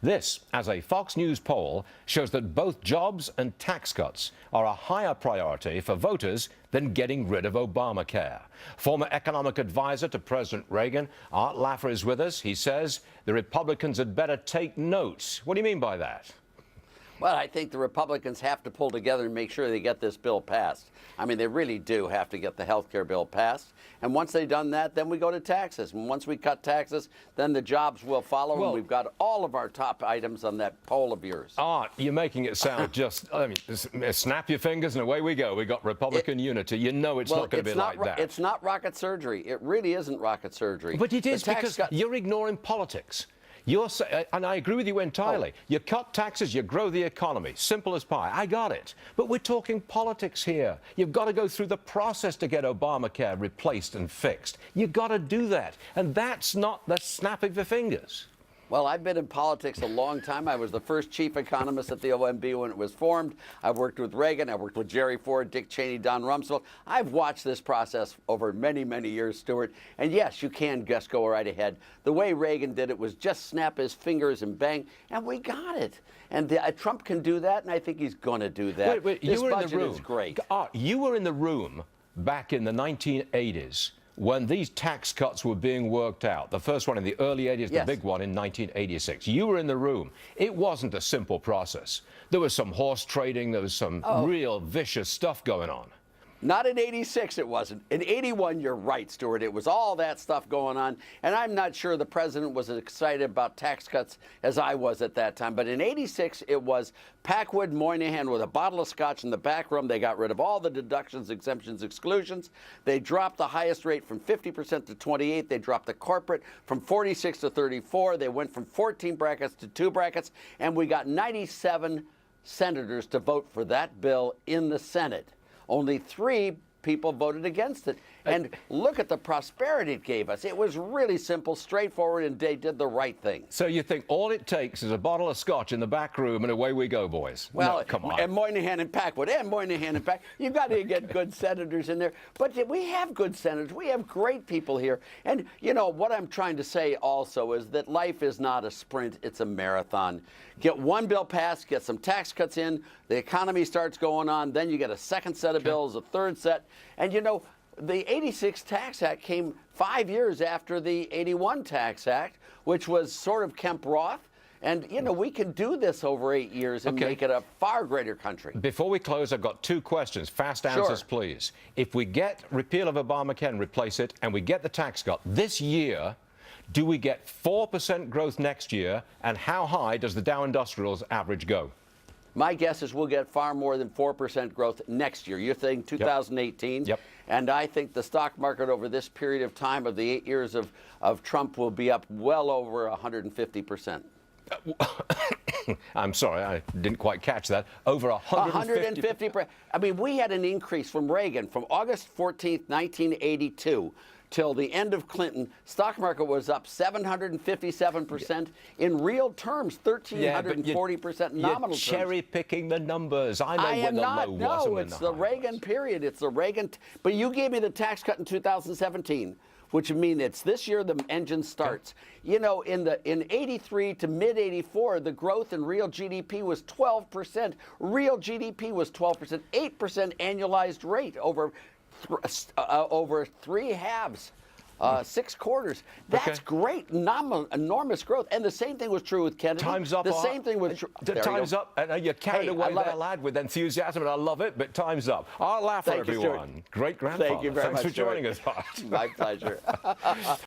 This, as a Fox News poll shows that both jobs and tax cuts are a higher priority for voters than getting rid of Obamacare. Former economic advisor to President Reagan, Art Laffer, is with us. He says the Republicans had better take notes. What do you mean by that? Well, I think the Republicans have to pull together and make sure they get this bill passed. I mean, they really do have to get the health care bill passed. And once they've done that, then we go to taxes. And once we cut taxes, then the jobs will follow. Well, and we've got all of our top items on that poll of yours. Art, you're making it sound just, I mean, snap your fingers and away we go. We got Republican unity. You know it's not going to be like that. It's not rocket surgery. It really isn't rocket surgery. But it is, because you're ignoring politics. And I agree with you entirely. You cut taxes, you grow the economy. Simple as pie. I got it. But we're talking politics here. You've got to go through the process to get Obamacare replaced and fixed. You've got to do that. And that's not the snap of your fingers. Well, I've been in politics a long time. I was the first chief economist at the OMB when it was formed. I've worked with Reagan. I worked with Jerry Ford, Dick Cheney, Don Rumsfeld. I've watched this process over many, many years, Stuart. And yes, you can just go right ahead. The way Reagan did it was just snap his fingers and bang, and we got it. And Trump can do that, and I think he's going to do that. Wait, this you were budget in the room. Is great. You were in the room back in the 1980s. When these tax cuts were being worked out, the first one in the early 80s, yes. The big one in 1986. You were in the room. It wasn't a simple process. There was some horse trading. There was some real vicious stuff going on. Not in 86, it wasn't. In 81, you're right, Stuart. It was all that stuff going on. And I'm not sure the president was as excited about tax cuts as I was at that time. But in 86, it was Packwood Moynihan with a bottle of scotch in the back room. They got rid of all the deductions, exemptions, exclusions. They dropped the highest rate from 50% to 28. They dropped the corporate from 46 to 34. They went from 14 brackets to 2 brackets. And we got 97 senators to vote for that bill in the Senate. Only 3 people voted against it. And look at the prosperity it gave us. It was really simple, straightforward, and they did the right thing. So you think all it takes is a bottle of scotch in the back room and away we go, boys? Well, no, come on. And Moynihan and Packwood, You've got to get good senators in there. But we have good senators. We have great people here. And, you know, what I'm trying to say also is that life is not a sprint. It's a marathon. Get one bill passed, get some tax cuts in, the economy starts going on, then you get a second set of bills, a third set. And, you know, the 86 Tax Act came 5 years after the 81 Tax Act, which was sort of Kemp-Roth. And, you know, we can do this over 8 years and make it a far greater country. Before we close, I've got 2 questions. Fast answers, please. If we get repeal of Obamacare and replace it, and we get the tax cut this year, do we get 4% growth next year? And how high does the Dow Industrials average go? My guess is we'll get far more than 4% growth next year. You're saying 2018? Yep. And I think the stock market over this period of time of the 8 years of Trump will be up well over 150%. I'm sorry, I didn't quite catch that. Over 150%. I mean, we had an increase from Reagan from August 14th, 1982 till the end of Clinton. Stock market was up 757%. In real terms, 1,340% nominal terms. You're cherry-picking the numbers. I know when the low was and when the high was. No, it's the Reagan period. It's the Reagan. But you gave me the tax cut in 2017. Which would mean it's this year the engine starts. You know, in 83 to mid 84, the growth in real GDP was 12%. Real GDP was 12%, 8% annualized rate over 3 halves. 6 quarters. That's great, enormous growth. And the same thing was true with Kennedy. Time's up. The same thing was true. Time's up. And you're carried away there, lad, with enthusiasm, and I love it, but time's up. Art Laffer, everyone. Great grandfather. Thank you very much. Thanks for joining us, Art. My pleasure.